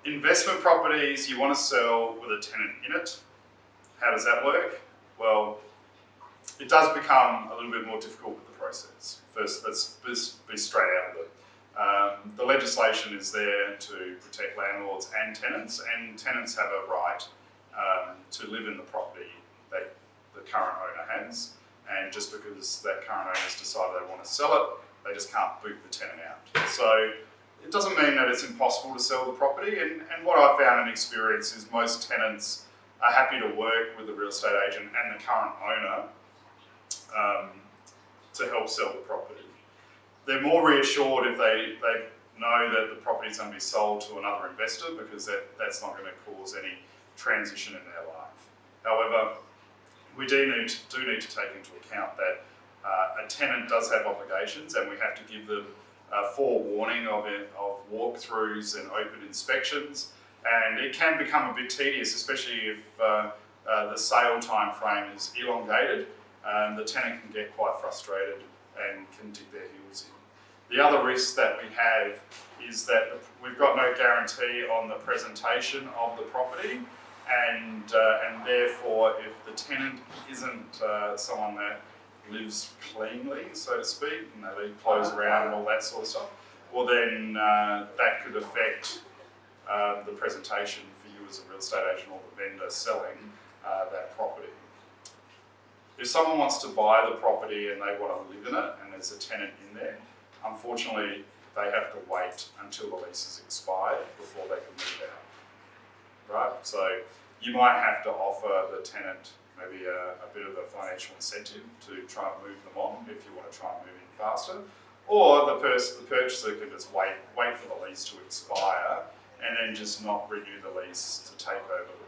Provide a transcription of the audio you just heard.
Investment properties you want to sell with a tenant in it. How does that work? Well, it does become a little bit more difficult with the process. First, let's be straight out of it. The legislation is there to protect landlords and tenants have a right to live in the property that the current owner has, and just because that current owner has decided they want to sell it, they just can't boot the tenant out. So it doesn't mean that it's impossible to sell the property, and what I've found in experience is most tenants are happy to work with the real estate agent and the current owner to help sell the property. They're more reassured if they know that the property is going to be sold to another investor, because that's not going to cause any transition in their life. However, we do need to take into account that a tenant does have obligations, and we have to give them forewarning of walkthroughs and open inspections, and it can become a bit tedious, especially if the sale time frame is elongated. The tenant can get quite frustrated and can dig their heels in. The other risk that we have is that we've got no guarantee on the presentation of the property, and therefore if the tenant isn't someone that lives cleanly, so to speak, and they leave clothes around and all that sort of stuff, well then that could affect the presentation for you as a real estate agent or the vendor selling that property. If someone wants to buy the property and they want to live in it and there's a tenant in there, unfortunately they have to wait until the lease is expired before they can move out, right? So you might have to offer the tenant maybe a bit of a financial incentive to try and move them on if you want to try and move in faster, or the purchaser can just wait for the lease to expire and then just not renew the lease to take over the